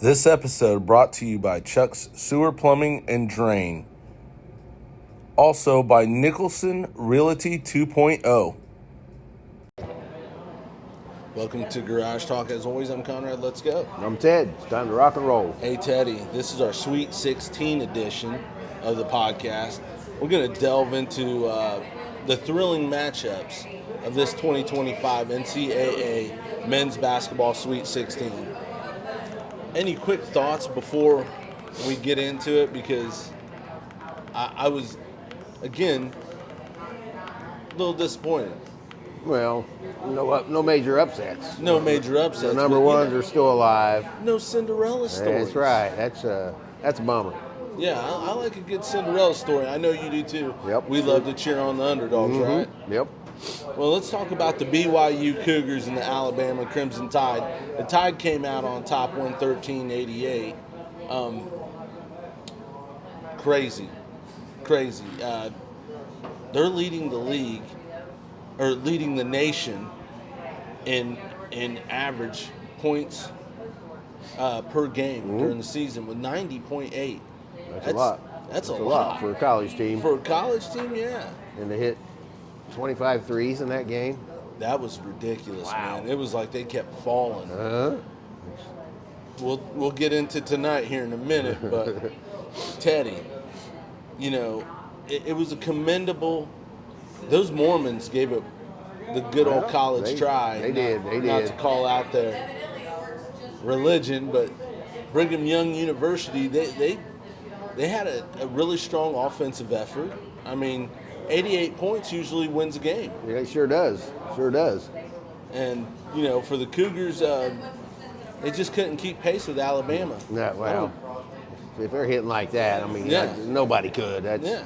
This episode brought to you by Chuck's Sewer Plumbing and Drain. Also by Nicholson Realty 2.0. Welcome to Garage Talk. As always, I'm Conrad. Let's go. I'm Ted. It's time to rock and roll. Hey, Teddy. This is our Sweet 16 edition of the podcast. We're going to delve into the thrilling matchups of this 2025 NCAA Men's Basketball Sweet 16. Any quick thoughts before we get into it? Because I was, again, a little disappointed. Well, no major upsets. No major upsets. The number ones are still alive. No Cinderella stories. That's right. That's a bummer. Yeah, I like a good Cinderella story. I know you do too. Yep. We love to cheer on the underdogs, right? Yep. Well, let's talk about the BYU Cougars and the Alabama Crimson Tide. The Tide came out on top 113-88. Crazy. They're leading the league, or leading the nation in average points per game during the season with 90.8. That's a lot. That's a lot for a college team. For a college team, yeah. And they hit 25 threes in that game. That was ridiculous, Wow. man. It was like they kept falling. Uh-huh. We'll get into tonight here in a minute, but Teddy, you know, it was a commendable. Those Mormons gave it the good old college try. They did. Not to call out their religion, but Brigham Young University, they had a really strong offensive effort. I mean, 88 points usually wins a game. Yeah, it sure does. And, you know, for the Cougars, they just couldn't keep pace with Alabama. Yeah, well, if they're hitting like that, I mean, nobody could. Yeah.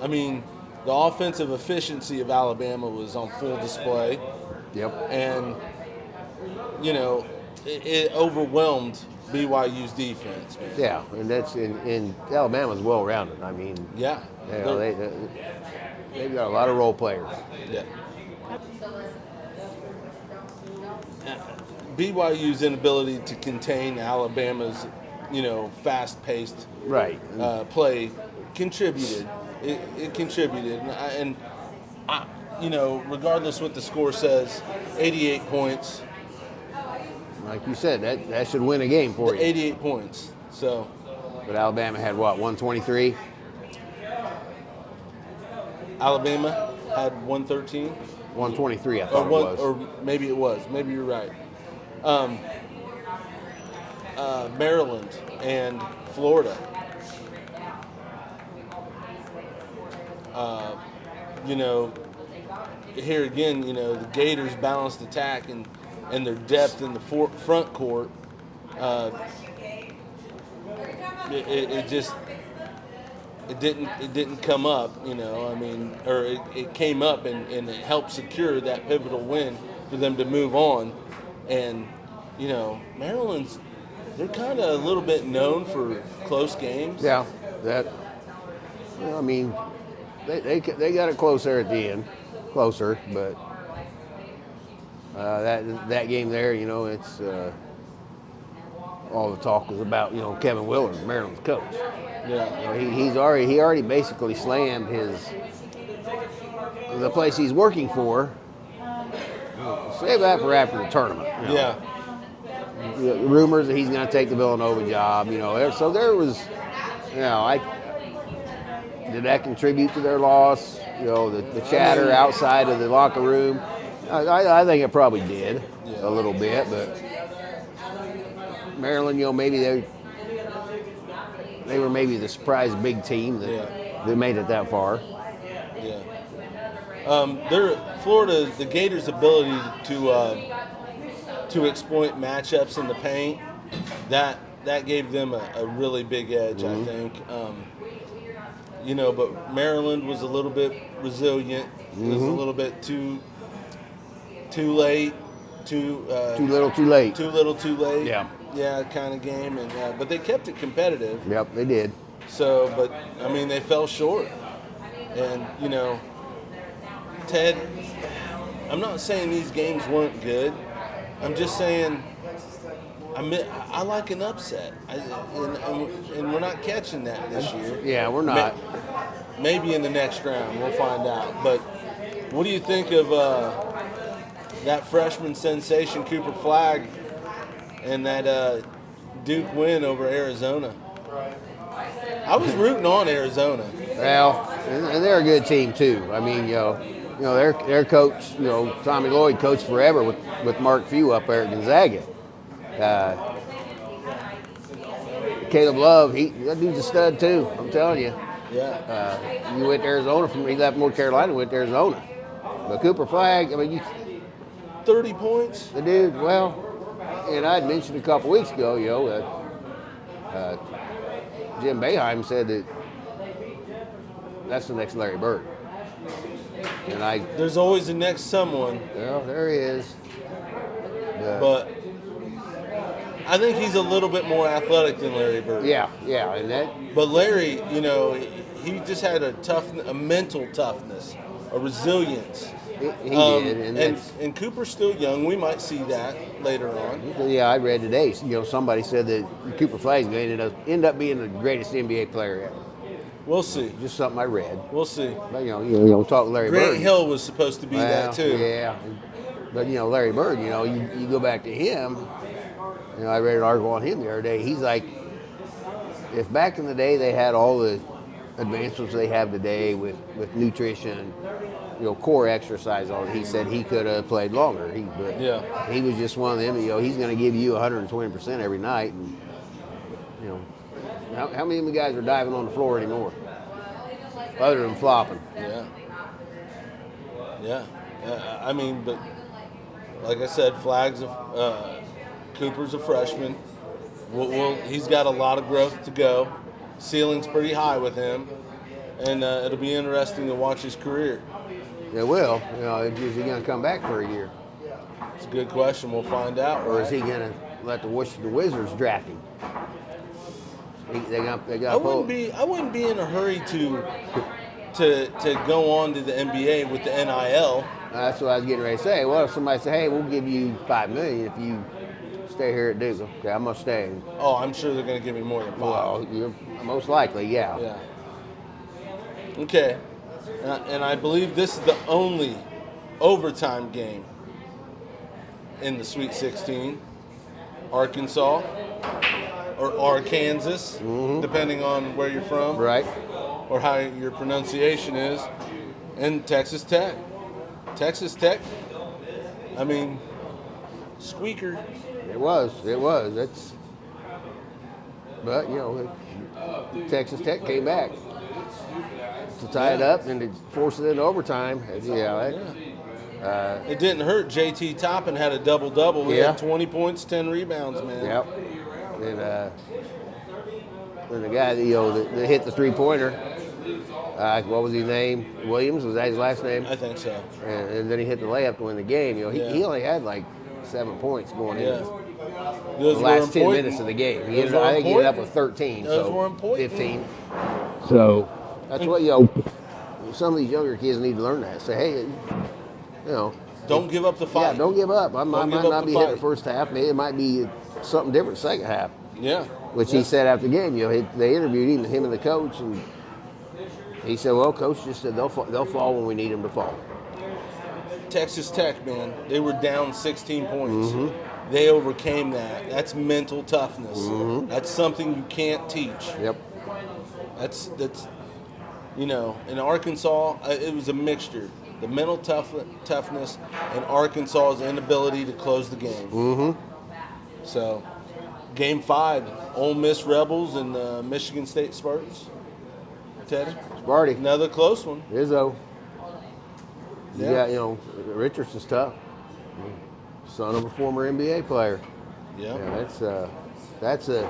I mean, the offensive efficiency of Alabama was on full display. Yep. And, you know, it overwhelmed BYU's defense, man. Yeah, and that's in Alabama's well-rounded. I mean, Yeah. you know, they've got a lot of role players. Yeah. BYU's inability to contain Alabama's, you know, fast-paced play contributed. It contributed, and I, you know, regardless what the score says, 88 points. Like you said, that should win a game for you. 88 points. So. But Alabama had what, 123? Alabama had 113. 123, I thought it was. Or maybe it was. Maybe you're right. Maryland and Florida. You know, here again, you know, the Gators' balanced attack and their depth in the front court. It didn't come up, you know. I mean, or it came up and it helped secure that pivotal win for them to move on. And, you know, Maryland's, they're kind of a little bit known for close games. Yeah, I mean, they got it close there at the end, closer, but that game there, you know, it's all the talk was about, you know, Kevin Willard, Maryland's coach. Yeah. You know, he already basically slammed the place he's working for. Save that for after the tournament. You know. Yeah. Rumors that he's going to take the Villanova job, you know. So there was, you know, did that contribute to their loss? You know, the chatter outside of the locker room. I think it probably did a little bit, but Maryland, you know, maybe they were maybe the surprise big team that made it that far. Yeah. The Gators' ability to exploit matchups in the paint, that gave them a really big edge, I think. You know, but Maryland was a little bit resilient. It was a little bit too late, too little, too late. Too little, too late. Yeah, kind of game, and but they kept it competitive. Yep, they did. So, but I mean, they fell short, and you know, Ted, I'm not saying these games weren't good. I'm just saying I like an upset, and we're not catching that this year. Yeah, we're not. Maybe in the next round, we'll find out. But what do you think of that freshman sensation, Cooper Flagg, and that Duke win over Arizona? I was rooting on Arizona. Well, and they're a good team too. I mean, their coach, Tommy Lloyd coached forever with Mark Few up there at Gonzaga. Caleb Love, that dude's a stud too. I'm telling you. Yeah. You went to Arizona he left North Carolina, went to Arizona. But Cooper Flagg, I mean, 30 points. the dude, well, and I'd mentioned a couple weeks ago, that Jim Boeheim said that that's the next Larry Bird. And There's always the next someone. well, there he is. But I think he's a little bit more athletic than Larry Bird. Yeah, and that. But Larry, he just had a mental toughness, a resilience. He did, and Cooper's still young. We might see that later on. yeah, I read today. Somebody said that Cooper Flagg's going to end up being the greatest NBA player ever. We'll see. Just something I read. We'll see. But talk Larry Bird. Grant Hill was supposed to be that too. Yeah, but Larry Bird, you go back to him. I read an article on him the other day. He's like, if back in the day they had all the advancements they have today with nutrition, core exercise on it, he said he could have played longer. He was just one of them. He's going to give you 120% every night. And how many of the guys are diving on the floor anymore, other than flopping? Yeah. I mean, but like I said, Cooper's a freshman. He's got a lot of growth to go. Ceiling's pretty high with him, and it'll be interesting to watch his career. It will. Is he going to come back for a year? It's a good question. We'll find out. Or is he going to let the Washington Wizards draft him? I wouldn't be in a hurry to go on to the NBA with the NIL. That's what I was getting ready to say. Well, if somebody said, "Hey, we'll give you $5 million if you stay here at Duke," okay, I'm gonna stay. Oh, I'm sure they're gonna give me more than $5. Well, you're most likely, yeah. Yeah. Okay, and I believe this is the only overtime game in the Sweet 16. Arkansas or Arkansas, depending on where you're from, Right. or how your pronunciation is, and Texas Tech. Texas Tech, I mean, squeaker. It was. But Texas Tech came back to tie it up and to force it into overtime. It didn't hurt. JT Toppin had a double-double. He had 20 points, 10 rebounds, man. Yep. And the guy that hit the three-pointer, what was his name? Williams, was that his last name? I think so. And then he hit the layup to win the game. He only had like 7 points going in the last 10 minutes of the game. I think he ended up with 13, so 15. So that's what some of these younger kids need to learn that. Say, hey, don't give up the fight. Yeah, don't give up. I might not be hitting the first half. Maybe it might be something different second half. Yeah. Which he said after the game. They interviewed him and the coach, and he said, "Well, coach just said they'll fall when we need them to fall." Texas Tech, man, they were down 16 points. Mm-hmm. They overcame that. That's mental toughness. Mm-hmm. That's something you can't teach. Yep. That's in Arkansas, it was a mixture. The mental toughness and Arkansas's inability to close the game. Mm-hmm. So, Game 5, Ole Miss Rebels and Michigan State Spartans. Teddy? Sparty. Another close one. Izzo. Yeah. Richardson's tough. Son of a former NBA player. Yeah. That's a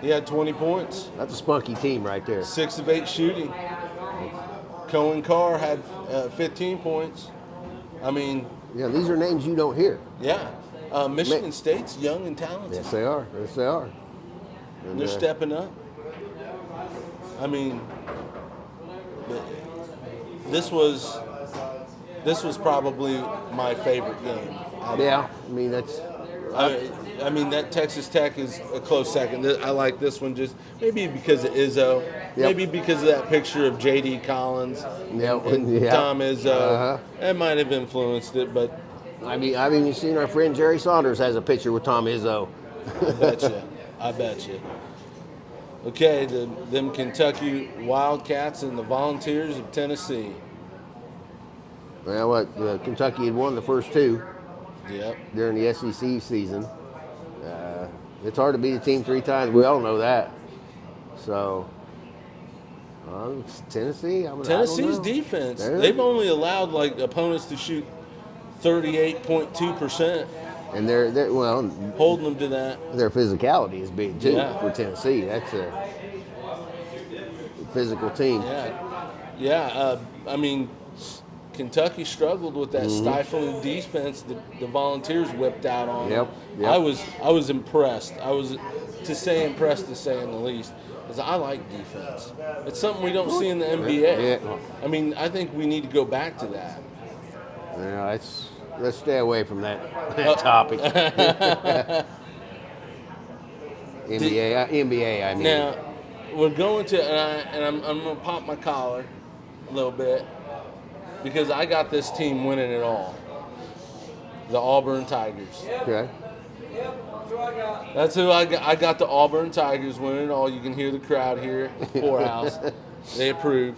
He had 20 points. That's a spunky team right there. 6 of 8 shooting. Cohen Carr had 15 points. I mean, yeah, these are names you don't hear. Yeah. Michigan State's young and talented. Yes, they are. Yes, they are. And they're stepping up. I mean, this was probably my favorite game. Yeah, I mean I mean, that Texas Tech is a close second. I like this one just maybe because of Izzo, maybe because of that picture of J.D. Collins and Tom Izzo. That might have influenced it, but I've even seen our friend Jerry Saunders has a picture with Tom Izzo. I bet you. Okay, them Kentucky Wildcats and the Volunteers of Tennessee. Well, Kentucky had won the first two. Yep. During the SEC season. It's hard to beat a team 3 times. We all know that. So, Tennessee. Tennessee's defense. They've only allowed opponents to shoot 38.2%. And they're holding them to that. Their physicality is big too for Tennessee. That's a physical team. Yeah. I mean, Kentucky struggled with that stifling defense that the Volunteers whipped out on them. Yep. I was impressed. I was to say the least, because I like defense. It's something we don't see in the NBA. Yeah. I mean, I think we need to go back to that. Yeah, let's stay away from that topic. NBA. I mean. Now we're going to, and I'm going to pop my collar a little bit. Because I got this team winning it all. The Auburn Tigers. Okay. That's who I got. I got the Auburn Tigers winning it all. You can hear the crowd here at the Poorhouse. They approve.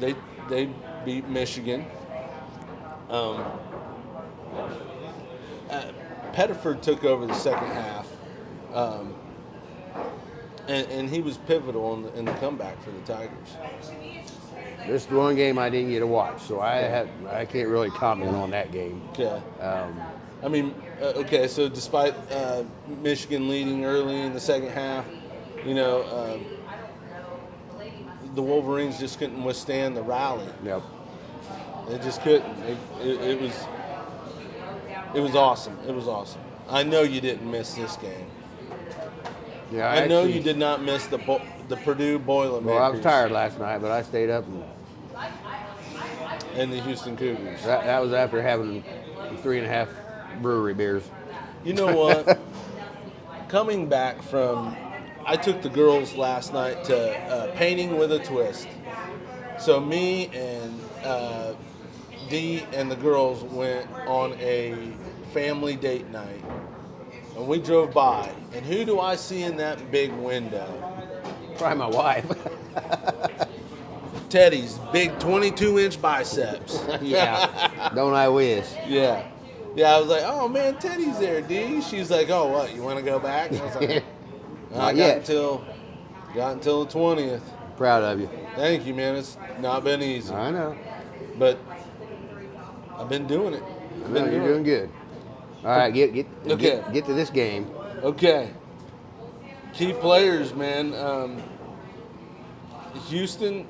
They beat Michigan. Pettiford took over the second half. And he was pivotal in the comeback for the Tigers. This is the one game I didn't get to watch, so I can't really comment on that game. Okay. I mean, so despite Michigan leading early in the second half, the Wolverines just couldn't withstand the rally. Yep. They just couldn't. It was awesome. It was awesome. I know you didn't miss this game. Yeah, I know you did not miss the Purdue Boilermakers. Well, I was tired last night, but I stayed up and the Houston Cougars. That was after having 3.5 brewery beers. You know what? Coming back from, I took the girls last night to Painting with a Twist. So me and Dee and the girls went on a family date night. And we drove by, and who do I see in that big window? Probably my wife. Teddy's big 22-inch biceps. Yeah, don't I wish? Yeah. I was like, oh man, Teddy's there, D. She's like, oh, what? You want to go back? I was like, I got until the 20th. Proud of you. Thank you, man. It's not been easy. I know, but I've been doing it. You're doing good. All right, get to this game. Okay. Key players, man. Houston,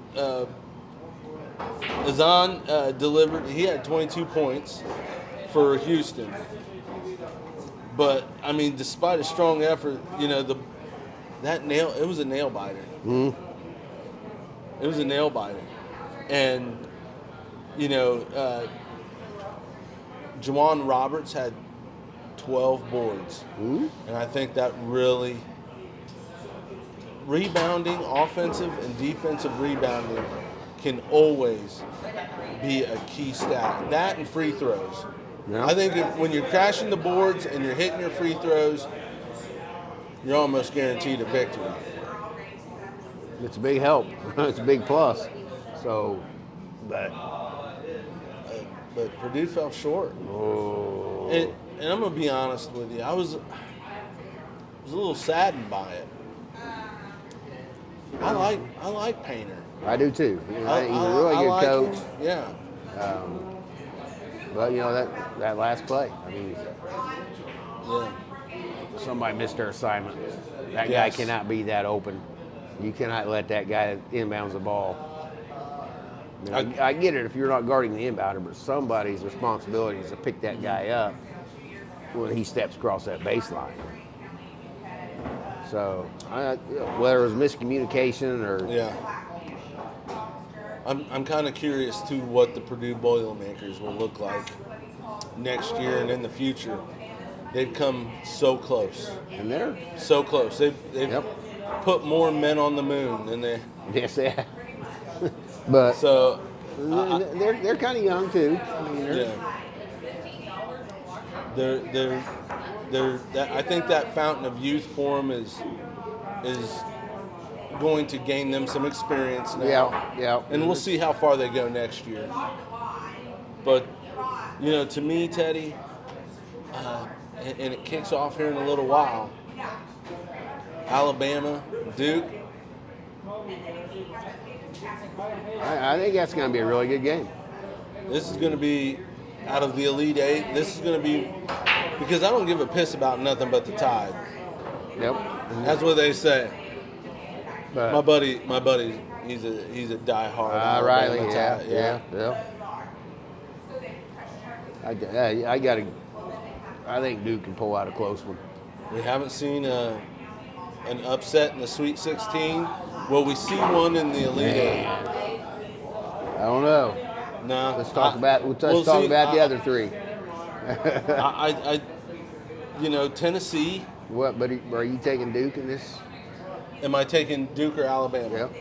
Azan delivered. He had 22 points for Houston. But I mean, despite a strong effort, it was a nail biter. Mm-hmm. It was a nail biter, and Juwan Roberts had 12 boards. Mm-hmm. And I think that really, rebounding, offensive and defensive rebounding can always be a key stat. That and free throws. Yeah. I think when you're crashing the boards and you're hitting your free throws, you're almost guaranteed a victory. It's a big help. It's a big plus. So, but Purdue fell short. Oh. And I'm gonna be honest with you, I was a little saddened by it. I like Painter. I do too. He's a really good coach. Him. Yeah. But that last play, I mean, yeah. Somebody missed their assignment. That guy cannot be that open. You cannot let that guy inbounds the ball. I get it if you're not guarding the inbounder, but somebody's responsibility is to pick that guy up when he steps across that baseline. So, whether it was miscommunication or I'm kind of curious to what the Purdue Boilermakers will look like next year and in the future. They've come so close, And they're so close. They've Yep. put more men on the moon than they. yes, they have. But So they're kind of young too. I mean, yeah, I think that fountain of youth for them is going to gain them some experience now. yeah. And we'll see how far they go next year. But, to me, Teddy, and it kicks off here in a little while, Alabama, Duke. I think that's going to be a really good game. This is going to be, out of the Elite Eight, this is going to be, because I don't give a piss about nothing but the Tide. Yep. That's what they say. But, My buddy, he's a diehard. Alabama Riley, Tide, yeah. I think Duke can pull out a close one. We haven't seen an upset in the Sweet 16. Will we see one in the Elite Eight? I don't know. No. Let's talk about the other three. Tennessee. What? But are you taking Duke in this? Am I taking Duke or Alabama? Yep.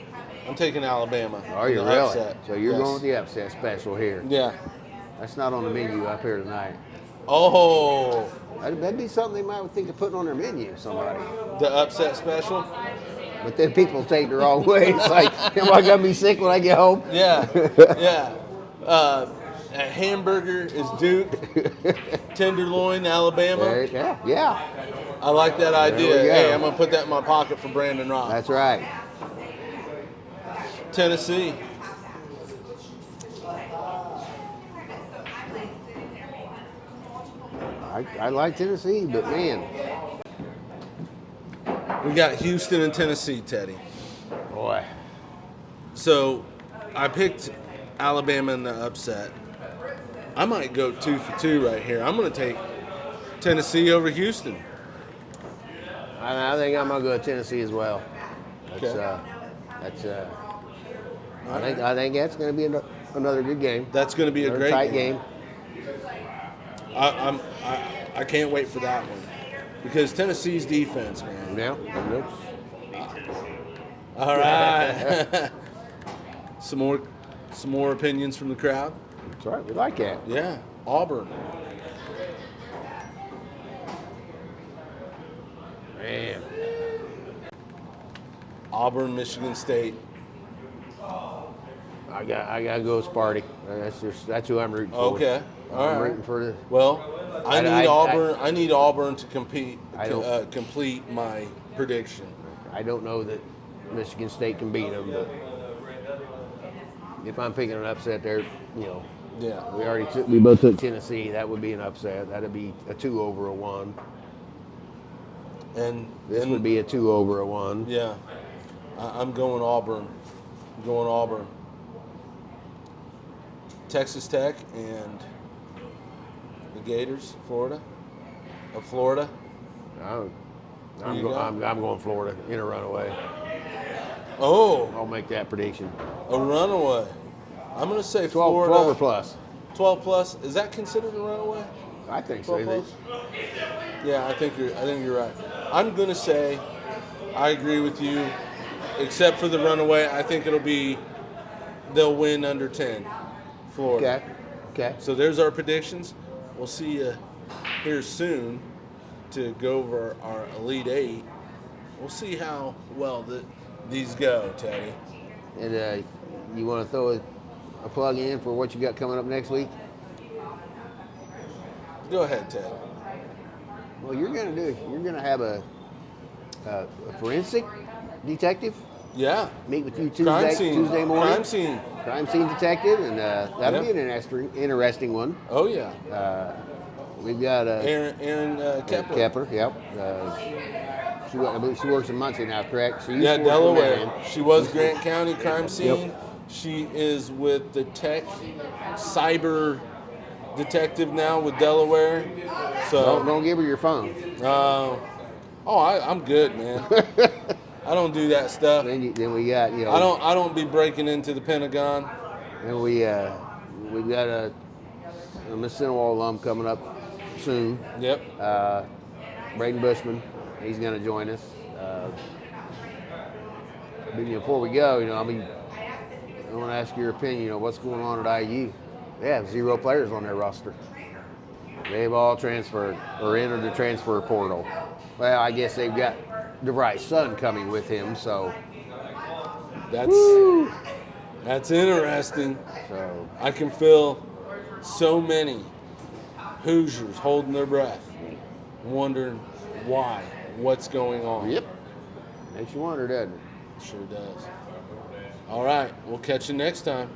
I'm taking Alabama. Are you in the really? upset. So you're Yes. going with the upset special here. Yeah. That's not on the menu up here tonight. Oh, That'd be something they might think of putting on their menu, somebody. the upset special. But then people take the wrong way. It's like, am I gonna be sick when I get home? Yeah, yeah. A hamburger is Duke. Tenderloin, Alabama. Yeah. I like that idea. we go. Hey, I'm gonna put that in my pocket for Brandon Rock. That's right. Tennessee. I like Tennessee, but man, We got Houston and Tennessee, Teddy. boy, So I picked Alabama in the upset. I might go 2 for 2 right here. I'm going to take Tennessee over Houston. I think I'm gonna go with Tennessee as well. Okay. I think that's gonna be another good game. That's going to be a Another great tight game. I can't wait for that one because Tennessee's defense, man. Yeah. All right. some more opinions from the crowd. That's right. We like that. Yeah, Auburn. Man. Auburn, Michigan State. I gotta go with Sparty. That's who I'm rooting for. Okay. All I'm right. rooting for the. Well, I need Auburn to complete my prediction. I don't know that Michigan State can beat them, but if I'm picking an upset, there, Yeah. we both took Tennessee. That would be an upset. That'd be a 2 over a 1. And This would be a 2 over a 1. Yeah. I'm going Auburn. Texas Tech and the Gators, Florida. I'm you got? going Florida in a runaway. Oh, I'll make that prediction. a runaway. I'm going to say 12 Florida. 12 or plus. 12 plus. Is that considered a runaway? I think 12 so. plus? Yeah, I think you're right. I'm going to say I agree with you, except for the runaway. I think they'll win under 10, Florida. Okay. So there's our predictions. We'll see you here soon to go over our Elite Eight. We'll see how well these go, Teddy. And you want to throw a plug in for what you got coming up next week? Go ahead, Ted. Well, you're gonna have a forensic detective Yeah. meet with you Crime scene. Tuesday morning. Crime scene. Crime scene detective, and that'll Yeah. be an interesting one. Oh, yeah. We've got Aaron Kepler. Kepler. Yep. I believe she works in Muncie now, correct? She used Yeah, to work in Delaware. Marion. She was Grant County crime scene. Yep. She is with the tech cyber detective now with Delaware. So, Don't give her your phone. I'm good, man. I don't do that stuff. Then we got I don't be breaking into the Pentagon. And we've got a Miss Cinewall alum coming up soon. Yep. Braden Bushman, he's going to join us. But, before we go, I want to ask your opinion. What's going on at IU? They have 0 players on their roster. They've all transferred or entered the transfer portal. Well, I guess they've got DeVry's son coming with him, so that's interesting. So I can feel so many Hoosiers holding their breath, wondering why, what's going on. yep, makes you wonder, doesn't it? Sure does. All right, we'll catch you next time.